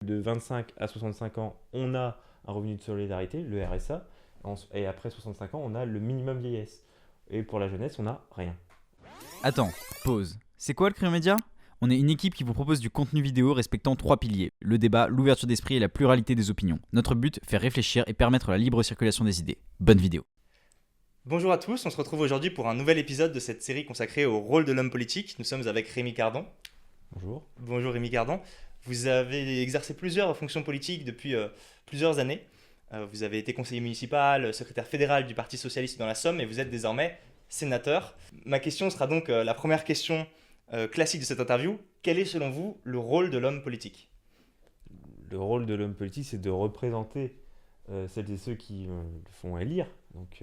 De 25 à 65 ans, on a un revenu de solidarité, le RSA, et après 65 ans, on a le minimum vieillesse. Et pour la jeunesse, on n'a rien. Attends, pause. C'est quoi le Crime Média? On est une équipe qui vous propose du contenu vidéo respectant 3 piliers: le débat, l'ouverture d'esprit et la pluralité des opinions. Notre but, faire réfléchir et permettre la libre circulation des idées. Bonne vidéo. Bonjour à tous, on se retrouve aujourd'hui pour un nouvel épisode de cette série consacrée au rôle de l'homme politique. Nous sommes avec Rémi Cardon. Bonjour. Bonjour Rémi Cardon. Vous avez exercé plusieurs fonctions politiques depuis plusieurs années. Vous avez été conseiller municipal, secrétaire fédéral du Parti socialiste dans la Somme et vous êtes désormais sénateur. Ma question sera donc la première question classique de cette interview. Quel est selon vous le rôle de l'homme politique? Le rôle de l'homme politique, c'est de représenter celles et ceux qui le font élire, donc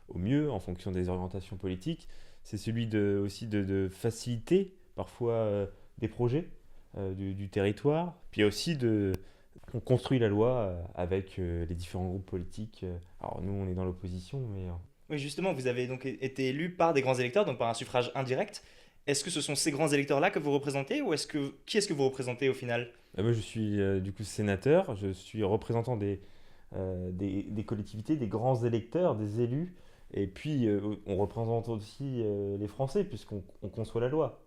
au mieux, en fonction des orientations politiques. C'est celui aussi de faciliter parfois des projets du territoire, puis aussi on construit la loi avec les différents groupes politiques. Alors nous, on est dans l'opposition, mais Oui, justement, vous avez donc été élu par des grands électeurs, donc par un suffrage indirect. Est-ce que ce sont ces grands électeurs-là que vous représentez ou qui est-ce que vous représentez au final? moi, je suis du coup sénateur, je suis représentant des collectivités, des grands électeurs, des élus, et puis on représente aussi les Français, puisqu'on conçoit la loi.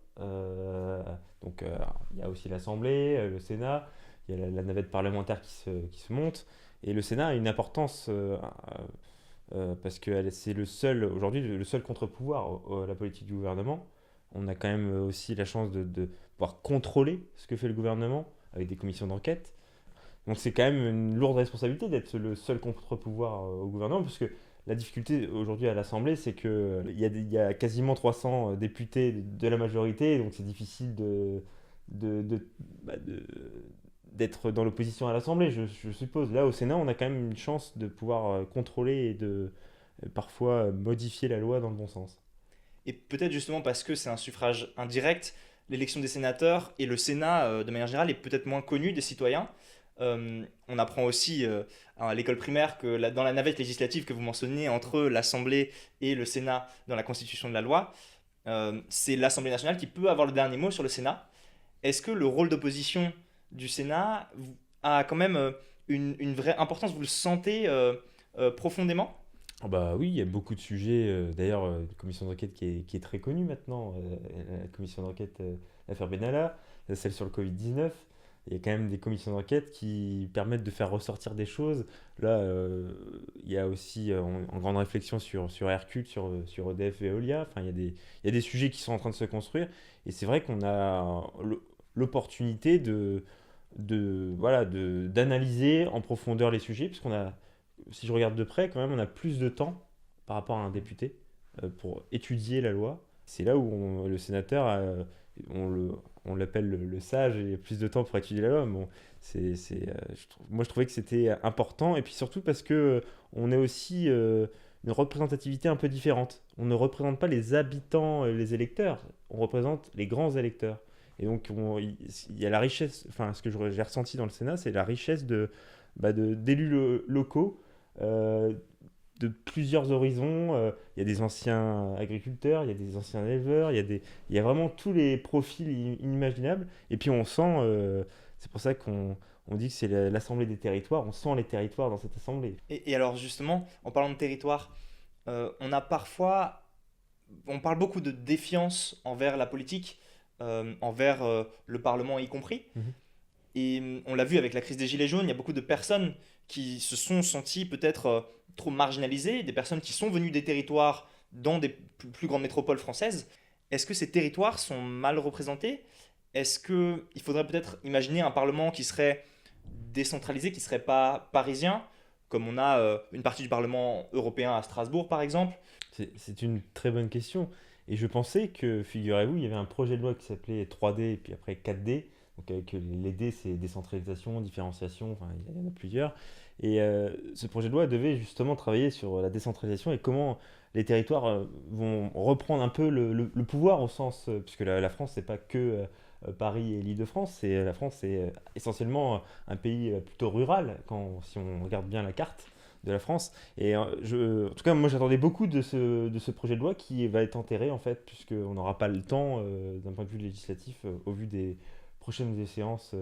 Donc il y a aussi l'Assemblée, le Sénat, il y a la navette parlementaire qui se monte, et le Sénat a une importance parce que c'est aujourd'hui le seul contre-pouvoir à la politique du gouvernement. On a quand même aussi la chance de pouvoir contrôler ce que fait le gouvernement avec des commissions d'enquête. Donc c'est quand même une lourde responsabilité d'être le seul contre-pouvoir au gouvernement, parce que la difficulté aujourd'hui à l'Assemblée, c'est qu'il y a quasiment 300 députés de la majorité, donc c'est difficile de, de- bah, de- d'être dans l'opposition à l'Assemblée, je suppose. Là, au Sénat, on a quand même une chance de pouvoir contrôler et de parfois modifier la loi dans le bon sens. Et peut-être justement parce que c'est un suffrage indirect, l'élection des sénateurs et le Sénat, de manière générale, est peut-être moins connu des citoyens. On apprend aussi à l'école primaire que dans la navette législative que vous mentionnez entre l'Assemblée et le Sénat dans la constitution de la loi, c'est l'Assemblée nationale qui peut avoir le dernier mot sur le Sénat. Est-ce que le rôle d'opposition du Sénat a quand même une vraie importance? Vous le sentez profondément? Ah bah oui, il y a beaucoup de sujets. D'ailleurs, une commission d'enquête qui est très connue maintenant, la commission d'enquête l'affaire Benalla, celle sur le Covid-19. Il y a quand même des commissions d'enquête qui permettent de faire ressortir des choses. Là, il y a aussi en grande réflexion sur Hercule, sur EDF et Veolia. Enfin, il y a des sujets qui sont en train de se construire. Et c'est vrai qu'on a l'opportunité voilà, d'analyser en profondeur les sujets, puisqu'on a, si je regarde de près, quand même, on a plus de temps par rapport à un député pour étudier la loi. C'est là où le sénateur, on le, on l'appelle le sage, et il a plus de temps pour étudier la loi. Bon, moi, je trouvais que c'était important, et puis surtout parce que on a aussi une représentativité un peu différente. On ne représente pas les habitants, les électeurs, on représente les grands électeurs. Et donc, il y a la richesse, enfin, ce que j'ai ressenti dans le Sénat, c'est la richesse d'élus locaux euh, de plusieurs horizons. Il y a des anciens agriculteurs, il y a des anciens éleveurs, il y a vraiment tous les profils inimaginables. Et puis on sent, c'est pour ça qu'on dit que c'est l'assemblée des territoires, on sent les territoires dans cette assemblée. Et alors justement, en parlant de territoire, on a parfois, on parle beaucoup de défiance envers la politique, envers le Parlement y compris. Mhm. Et on l'a vu avec la crise des Gilets jaunes, il y a beaucoup de personnes qui se sont senties peut-être trop marginalisées, des personnes qui sont venues des territoires dans des plus grandes métropoles françaises. Est-ce que ces territoires sont mal représentés? Est-ce qu'il faudrait peut-être imaginer un Parlement qui serait décentralisé, qui ne serait pas parisien, comme on a une partie du Parlement européen à Strasbourg par exemple? C'est une très bonne question. Et je pensais que, figurez-vous, il y avait un projet de loi qui s'appelait 3D et puis après 4D. Donc avec les D, c'est décentralisation, différenciation, enfin il y en a plusieurs. Et ce projet de loi devait justement travailler sur la décentralisation et comment les territoires vont reprendre un peu le pouvoir au sens, puisque la France, c'est pas que Paris et l'Île-de-France, la France, c'est essentiellement un pays plutôt rural, si on regarde bien la carte de la France. Et en tout cas, moi j'attendais beaucoup de ce projet de loi qui va être enterré en fait, puisqu'on n'aura pas le temps d'un point de vue législatif au vu des prochaines échéances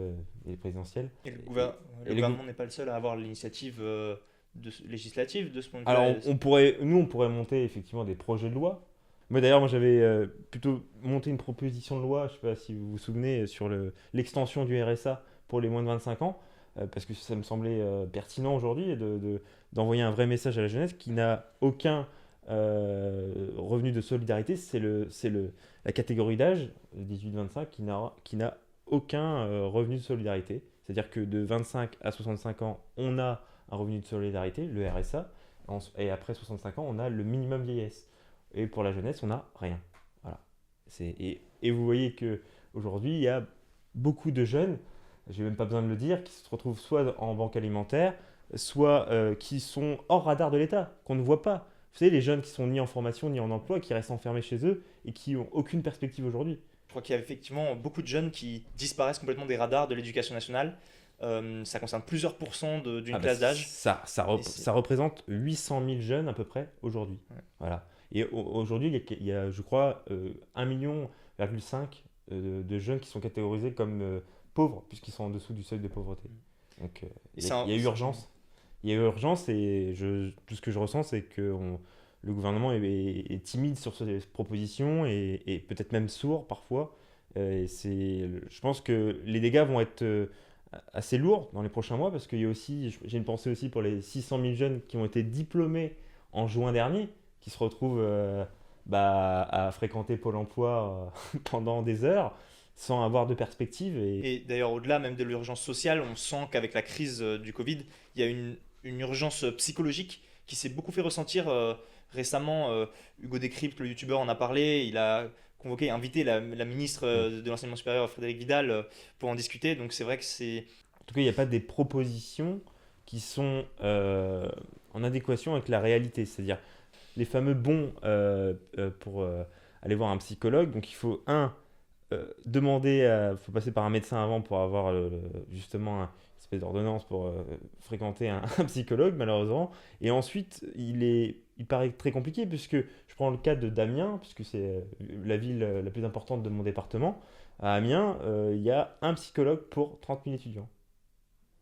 des présidentielles. Et le Et les gouvernement n'est pas le seul à avoir l'initiative législative de ce point de Alors, vue-là. on pourrait monter effectivement des projets de loi. Moi, j'avais plutôt monté une proposition de loi, je ne sais pas si vous vous souvenez, sur l'extension du RSA pour les moins de 25 ans, parce que ça me semblait pertinent aujourd'hui d'envoyer un vrai message à la jeunesse qui n'a aucun revenu de solidarité. La catégorie d'âge, 18-25, qui n'a aucun revenu de solidarité. C'est-à-dire que de 25 à 65 ans, on a un revenu de solidarité, le RSA, et après 65 ans, on a le minimum vieillesse. Et pour la jeunesse, on n'a rien. Voilà. Et vous voyez qu'aujourd'hui, il y a beaucoup de jeunes, j'ai même pas besoin de le dire, qui se retrouvent soit en banque alimentaire, soit qui sont hors radar de l'État, qu'on ne voit pas. Vous savez, les jeunes qui sont ni en formation, ni en emploi, qui restent enfermés chez eux et qui n'ont aucune perspective aujourd'hui. Je crois qu'il y a effectivement beaucoup de jeunes qui disparaissent complètement des radars de l'éducation nationale. Ça concerne plusieurs pourcents d'une classe d'âge. Ça représente 800 000 jeunes à peu près aujourd'hui. Ouais. Voilà. Et aujourd'hui, il y a, je crois, 1,5 million de jeunes qui sont catégorisés comme pauvres, puisqu'ils sont en dessous du seuil de pauvreté. Donc, il y a urgence. Il y a urgence et tout ce que je ressens, c'est que le gouvernement est timide sur ces propositions et peut-être même sourd parfois. Je pense que les dégâts vont être assez lourds dans les prochains mois parce qu'il y a aussi, j'ai une pensée aussi pour les 600 000 jeunes qui ont été diplômés en juin dernier, qui se retrouvent à fréquenter Pôle emploi pendant des heures sans avoir de perspective. Et d'ailleurs, au-delà même de l'urgence sociale, on sent qu'avec la crise du Covid, il y a une urgence psychologique qui s'est beaucoup fait ressentir récemment. Hugo Décrypte, le youtubeur, en a parlé. Il a invité la ministre de l'enseignement supérieur, Frédérique Vidal, pour en discuter. Donc c'est vrai que c'est... En tout cas, il n'y a pas des propositions qui sont en adéquation avec la réalité. C'est-à-dire les fameux bons pour aller voir un psychologue. Donc il faut, faut passer par un médecin avant pour avoir justement une espèce d'ordonnance pour fréquenter un psychologue, malheureusement. Et ensuite, il paraît très compliqué, puisque je prends le cas de d'Amiens, puisque c'est la ville la plus importante de mon département. À Amiens, il y a un psychologue pour 30 000 étudiants.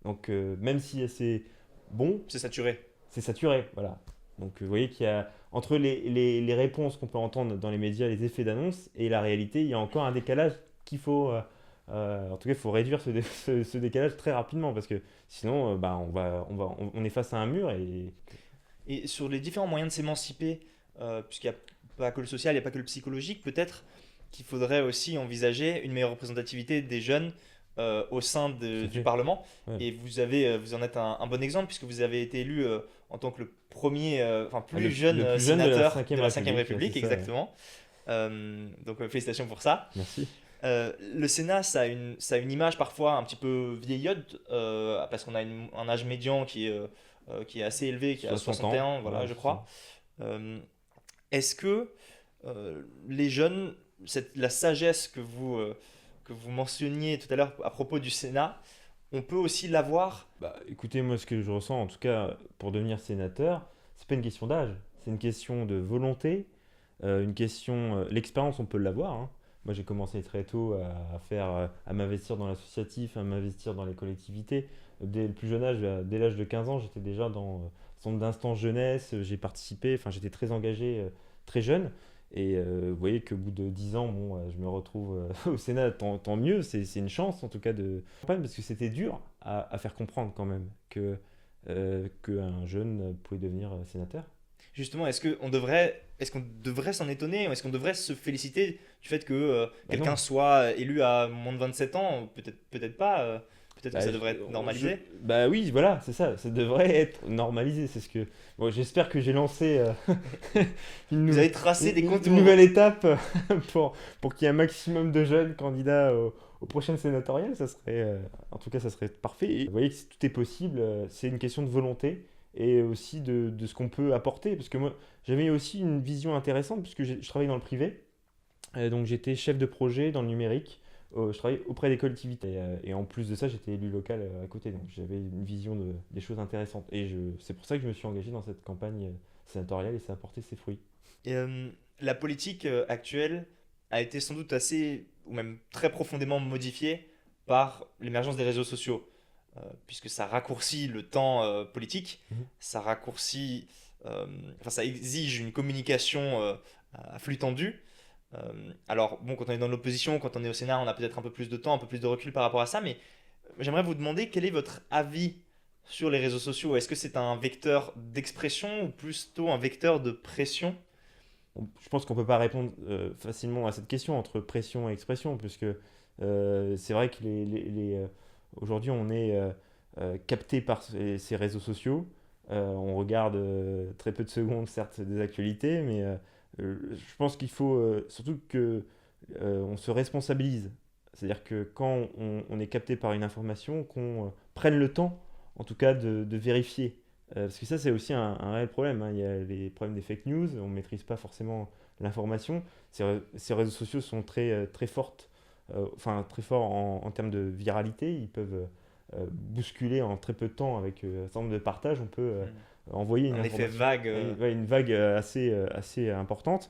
Donc, même si c'est bon, C'est saturé. c'est saturé, voilà. Donc, vous voyez qu'il y a, entre les réponses qu'on peut entendre dans les médias, les effets d'annonce, et la réalité, il y a encore un décalage qu'il faut... en tout cas, il faut réduire ce décalage très rapidement, parce que sinon, on est face à un mur et... Et sur les différents moyens de s'émanciper, puisqu'il n'y a pas que le social, il n'y a pas que le psychologique, peut-être qu'il faudrait aussi envisager une meilleure représentativité des jeunes au sein du Parlement. Ouais. Et vous en êtes un bon exemple, puisque vous avez été élu en tant que le premier, plus le jeune plus jeune de la sénateur Cinquième de la 5e République, République, c'est ça, ouais. exactement. Donc félicitations pour ça. Merci. Le Sénat, ça a une image parfois un petit peu vieillotte, parce qu'on a un âge médian qui est assez élevé, qui est à 60 ans, 61, voilà, ouais, je crois. Est-ce que les jeunes, la sagesse que vous mentionniez tout à l'heure à propos du Sénat, on peut aussi l'avoir? Écoutez, moi, ce que je ressens, en tout cas, pour devenir sénateur, c'est pas une question d'âge, c'est une question de volonté, une question... l'expérience, on peut l'avoir, hein. Moi, j'ai commencé très tôt à m'investir dans l'associatif, à m'investir dans les collectivités. Dès le plus jeune âge, dès l'âge de 15 ans, j'étais déjà dans centre d'instance jeunesse, j'ai participé, enfin, j'étais très engagé très jeune. Et vous voyez qu'au bout de 10 ans, je me retrouve au Sénat, tant mieux, c'est une chance en tout cas de campagne, parce que c'était dur à faire comprendre quand même qu'un jeune pouvait devenir sénateur. Justement, est-ce qu'on devrait s'en étonner, ou est-ce qu'on devrait se féliciter du fait que quelqu'un Non. soit élu à moins de 27 ans? Peut-être pas. Peut-être que ça devrait être normalisé. Oui, voilà, c'est ça, ça devrait être normalisé. C'est ce que. Bon, j'espère que j'ai lancé Vous avez tracé des une contours. nouvelle étape pour qu'il y ait un maximum de jeunes candidats aux prochaines sénatoriales. En tout cas, ça serait parfait. Et vous voyez que tout est possible, c'est une question de volonté et aussi de ce qu'on peut apporter. Parce que moi, j'avais aussi une vision intéressante, puisque je travaillais dans le privé. Donc j'étais chef de projet dans le numérique. Je travaillais auprès des collectivités. Et en plus de ça, j'étais élu local à côté. Donc j'avais une vision des choses intéressantes. Et c'est pour ça que je me suis engagé dans cette campagne sénatoriale et ça a porté ses fruits. Et, la politique actuelle a été sans doute assez, ou même très profondément modifiée par l'émergence des réseaux sociaux, puisque ça raccourcit le temps politique, Mhm. ça raccourcit, enfin ça exige une communication à flux tendu. Alors bon, quand on est dans l'opposition, quand on est au Sénat, on a peut-être un peu plus de temps, un peu plus de recul par rapport à ça, mais j'aimerais vous demander quel est votre avis sur les réseaux sociaux. Est-ce que c'est un vecteur d'expression ou plutôt un vecteur de pression? Je pense qu'on ne peut pas répondre facilement à cette question entre pression et expression, puisque c'est vrai que aujourd'hui on est capté par ces réseaux sociaux. On regarde très peu de secondes, certes, des actualités, mais je pense qu'il faut surtout que on se responsabilise. C'est-à-dire que quand on est capté par une information, qu'on prenne le temps, en tout cas, de vérifier. Parce que ça, c'est aussi un réel problème, hein. Il y a les problèmes des fake news, on ne maîtrise pas forcément l'information. Ces réseaux sociaux sont très fortes, enfin très forts en termes de viralité. Ils peuvent bousculer en très peu de temps avec un certain nombre de partages. On peut Hmm. envoyer une Un effet information, vague. ouais, une vague assez importante.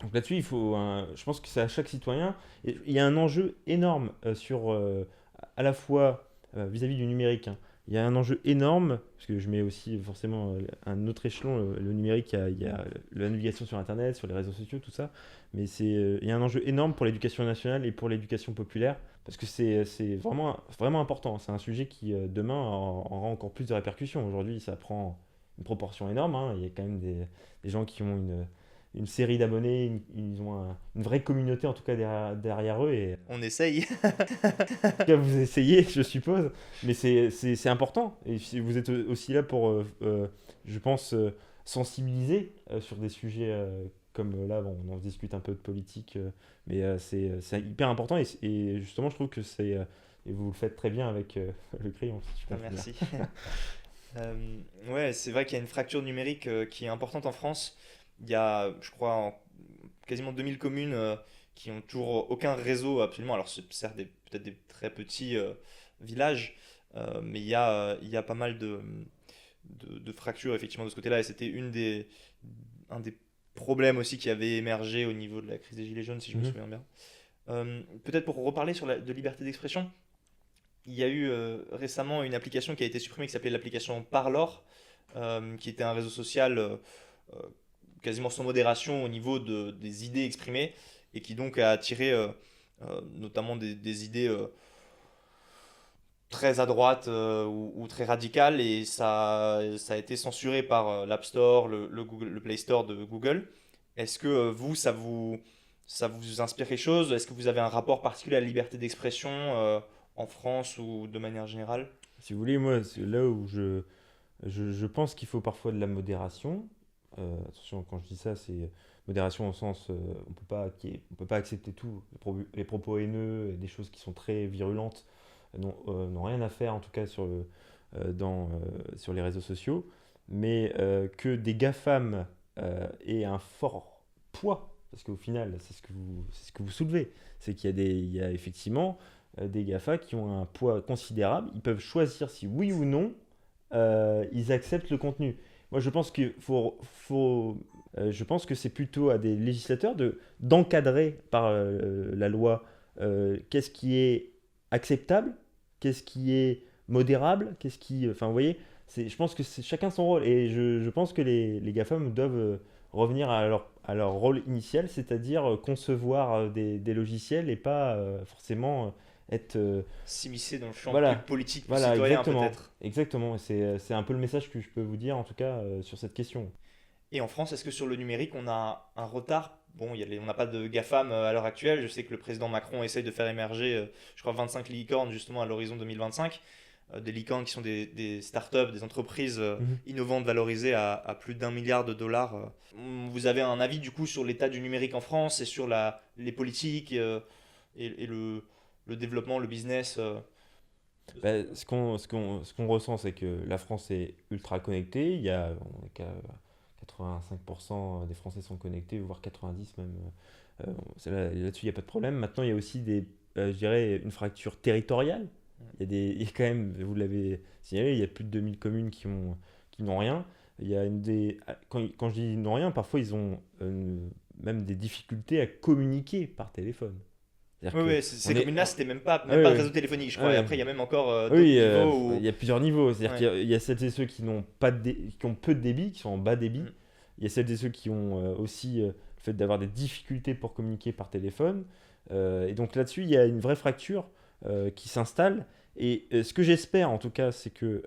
Donc là-dessus, je pense que c'est à chaque citoyen. Et il y a un enjeu énorme à la fois vis-à-vis du numérique, hein. Il y a un enjeu énorme, parce que je mets aussi forcément un autre échelon, le numérique, il y a la navigation sur Internet, sur les réseaux sociaux, tout ça. Mais il y a un enjeu énorme pour l'éducation nationale et pour l'éducation populaire, parce que c'est vraiment important. C'est un sujet qui, demain, aura encore plus de répercussions. Aujourd'hui, ça prend une proportion énorme, hein. Il y a quand même des gens qui ont une série d'abonnés, ils ont une vraie communauté en tout cas derrière eux. Et On essaye. en tout cas, vous essayez, je suppose, mais c'est important. Et si vous êtes aussi là pour, je pense, sensibiliser sur des sujets comme là, bon, on en discute un peu de politique, mais c'est hyper important. Et justement, je trouve que et vous le faites très bien avec le crayon, si je Ah, comprends bien. merci. Ouais, c'est vrai qu'il y a une fracture numérique qui est importante en France. Il y a, je crois, quasiment 2000 communes qui ont toujours aucun réseau absolument. Alors, c'est certes peut-être des très petits villages, mais il y a pas mal de fractures effectivement de ce côté-là. Et c'était un des problèmes aussi qui avait émergé au niveau de la crise des Gilets jaunes, si je me Mhm. souviens bien. Peut-être pour reparler de liberté d'expression, il y a eu récemment une application qui a été supprimée qui s'appelait l'application Parlor, qui était un réseau social euh, quasiment sans modération au niveau des idées exprimées et qui donc a attiré notamment des idées très à droite ou très radicales et ça a été censuré par l'App Store, le Play Store de Google. Est-ce que vous, ça vous inspire quelque chose? Est-ce que vous avez un rapport particulier à la liberté d'expression en France ou de manière générale? Si vous voulez, moi, c'est là où je pense qu'il faut parfois de la modération. Attention, quand je dis ça, c'est modération au sens, on peut pas accepter tout. Les propos haineux, et des choses qui sont très virulentes, n'ont rien à faire, en tout cas sur les réseaux sociaux. Mais que des GAFAM aient un fort poids, parce qu'au final, c'est ce que vous soulevez, c'est il y a effectivement des GAFA qui ont un poids considérable. Ils peuvent choisir si oui ou non ils acceptent le contenu. Moi, je pense que c'est plutôt à des législateurs d'encadrer par la loi qu'est-ce qui est acceptable, qu'est-ce qui est modérable, enfin, vous voyez, je pense que c'est chacun son rôle. Et je pense que les GAFAM doivent revenir à leur rôle initial, c'est-à-dire concevoir des logiciels et pas forcément être S'immiscer dans le champ plus voilà, politique, plus voilà, citoyen exactement. peut-être. Exactement. C'est un peu le message que je peux vous dire, en tout cas, sur cette question. Et en France, est-ce que sur le numérique, on a un retard? Bon, on n'a pas de GAFAM à l'heure actuelle. Je sais que le président Macron essaye de faire émerger, je crois, 25 licornes justement à l'horizon 2025. Des licornes qui sont des startups, des entreprises Mhm. innovantes valorisées à plus d'1 milliard de dollars. Vous avez un avis du coup sur l'état du numérique en France et sur les politiques et le développement, le business Bah, ce qu'on ressent, c'est que la France est ultra connectée. On est qu'à 85% des Français sont connectés, voire 90 même. Là-dessus, il n'y a pas de problème. Maintenant, il y a aussi je dirais, une fracture territoriale. Il y a quand même, vous l'avez signalé, il y a plus de 2000 communes qui n'ont rien. Il y a quand je dis n'ont rien, parfois ils ont même des difficultés à communiquer par téléphone. C'est-à-dire Oui, que oui, ces on est, communes-là, c'était même pas ouais, de ouais. réseau téléphonique, je crois. Et Ouais. après, il y a même encore d'autres Oui, niveaux il où... y a plusieurs niveaux. C'est-à-dire Ouais. qu'il y a celles et ceux qui n'ont pas qui ont peu de débit, qui sont en bas débit. Mm. Il y a celles et ceux qui ont aussi le fait d'avoir des difficultés pour communiquer par téléphone. Et donc là-dessus, il y a une vraie fracture qui s'installe. Et ce que j'espère, en tout cas, c'est que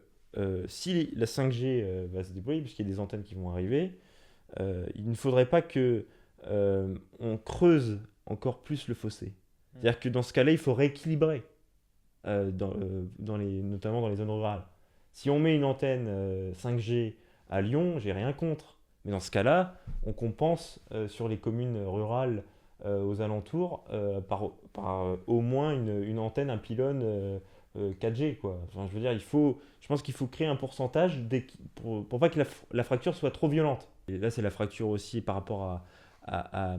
si la 5G va se déployer, puisqu'il y a des antennes qui vont arriver, il ne faudrait pas que on creuse encore plus le fossé. C'est-à-dire que dans ce cas-là, il faut rééquilibrer, notamment dans les zones rurales. Si on met une antenne 5G à Lyon, j'ai rien contre. Mais dans ce cas-là, on compense sur les communes rurales aux alentours par au moins une antenne, un pylône 4G, quoi. Enfin, je veux dire, je pense qu'il faut créer un pourcentage pour pas que la fracture soit trop violente. Et là, c'est la fracture aussi par rapport à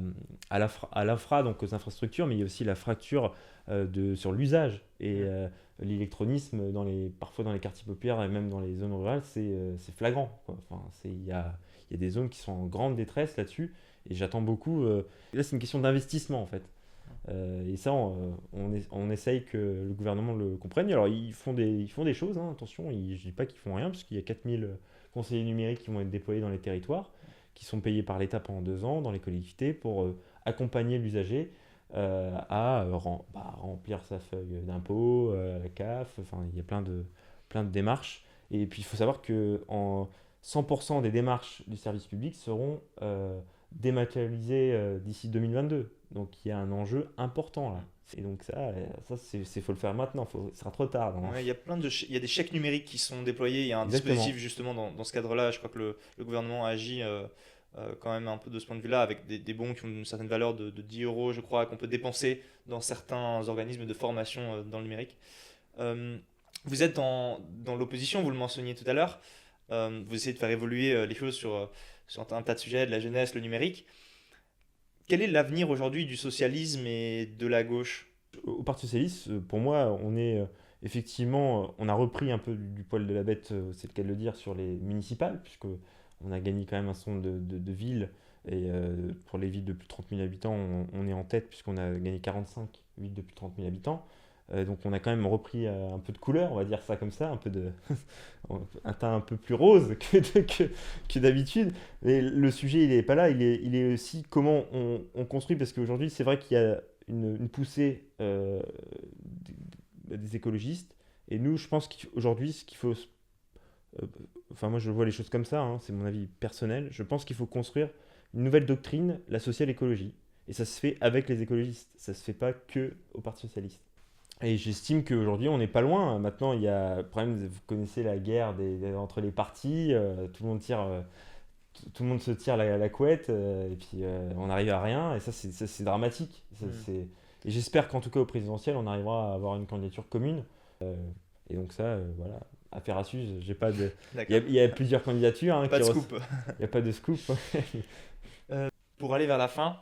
l'infra, donc aux infrastructures, mais il y a aussi la fracture sur l'usage. Et l'électronisme, parfois dans les quartiers populaires et même dans les zones rurales, c'est flagrant, quoi. Enfin, il y a des zones qui sont en grande détresse là-dessus, et j'attends beaucoup. Là, c'est une question d'investissement, en fait. Et ça, on essaye que le gouvernement le comprenne. Alors, ils font des choses, hein, attention, je ne dis pas qu'ils font rien, parce qu'il y a 4000 conseillers numériques qui vont être déployés dans les territoires, qui sont payés par l'État pendant 2 ans dans les collectivités pour accompagner l'usager à remplir sa feuille d'impôt, la CAF, enfin, il y a plein de démarches. Et puis, il faut savoir que 100% des démarches du service public seront dématérialisées d'ici 2022. Donc il y a un enjeu important là. Et donc ça faut le faire maintenant, ce sera trop tard. Ouais, il y a il y a des chèques numériques qui sont déployés. Il y a un Exactement. dispositif justement dans ce cadre-là. Je crois que le gouvernement a agi quand même un peu de ce point de vue-là avec des bons qui ont une certaine valeur de 10 euros, je crois, qu'on peut dépenser dans certains organismes de formation dans le numérique. Vous êtes dans l'opposition, vous le mentionniez tout à l'heure. Vous essayez de faire évoluer les choses sur un tas de sujets, de la jeunesse, le numérique. Quel est l'avenir aujourd'hui du socialisme et de la gauche? Au Parti Socialiste, pour moi, on est effectivement, on a repris un peu du poil de la bête, c'est le cas de le dire, sur les municipales, puisque on a gagné quand même un certain nombre de villes. Et pour les villes de plus de 30 000 habitants, on est en tête, puisqu'on a gagné 45 villes de plus de 30 000 habitants. Donc on a quand même repris un peu de couleur, on va dire ça comme ça, un teint un peu plus rose que d'habitude. Mais le sujet, il n'est pas là, il est aussi comment on construit, parce qu'aujourd'hui, c'est vrai qu'il y a une poussée des écologistes. Et nous, je pense qu'aujourd'hui, ce qu'il faut... Enfin, moi, je vois les choses comme ça, hein, c'est mon avis personnel. Je pense qu'il faut construire une nouvelle doctrine, la social écologie. Et ça se fait avec les écologistes, ça se fait pas que au Parti Socialiste. Et j'estime qu'aujourd'hui, on n'est pas loin. Maintenant, il y a le problème, vous connaissez la guerre entre les partis, tout le monde se tire la couette, et puis on n'arrive à rien, et ça, c'est dramatique. Et j'espère qu'en tout cas, au présidentiel, on arrivera à avoir une candidature commune. Et donc ça, voilà, affaire à suivre. J'ai pas de... Il y a plusieurs candidatures. Hein, Pas de scoop. Il n'y a pas de scoop. Pour aller vers la fin,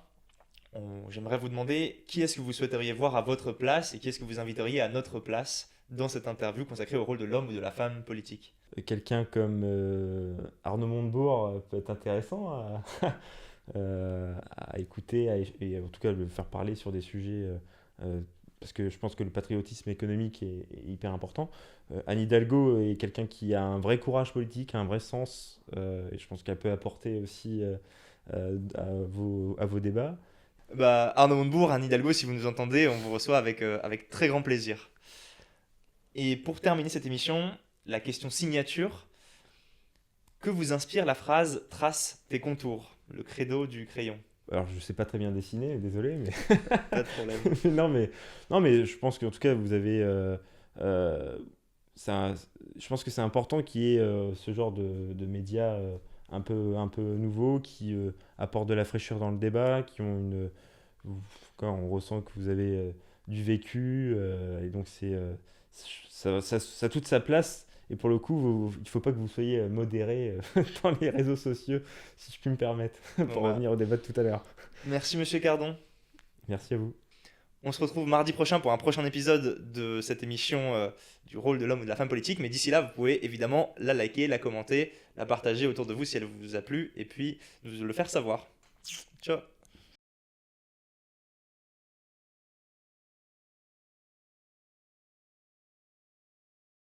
j'aimerais vous demander qui est-ce que vous souhaiteriez voir à votre place et qui est-ce que vous inviteriez à notre place dans cette interview consacrée au rôle de l'homme ou de la femme politique. Quelqu'un comme Arnaud Montebourg peut être intéressant à écouter et en tout cas le faire parler sur des sujets parce que je pense que le patriotisme économique est hyper important. Anne Hidalgo est quelqu'un qui a un vrai courage politique, un vrai sens et je pense qu'elle peut apporter aussi à vos débats. Arnaud Montebourg, Anne Hidalgo, si vous nous entendez, on vous reçoit avec très grand plaisir. Et pour terminer cette émission, la question signature. Que vous inspire la phrase « Trace tes contours », le credo du crayon? Alors, je ne sais pas très bien dessiner, désolé, mais... Pas de problème. non, mais je pense qu'en tout cas, vous avez... je pense que c'est important qu'il y ait ce genre de médias un peu nouveaux qui apportent de la fraîcheur dans le débat, quand on ressent que vous avez du vécu, et donc ça a toute sa place. Et pour le coup, il ne faut pas que vous soyez modéré dans les réseaux sociaux, si je puis me permettre, pour revenir au débat de tout à l'heure. Merci Monsieur Cardon. Merci à vous. On se retrouve mardi prochain pour un prochain épisode de cette émission du rôle de l'homme ou de la femme politique. Mais d'ici là, vous pouvez évidemment la liker, la commenter, la partager autour de vous si elle vous a plu, et puis nous le faire savoir. Ciao.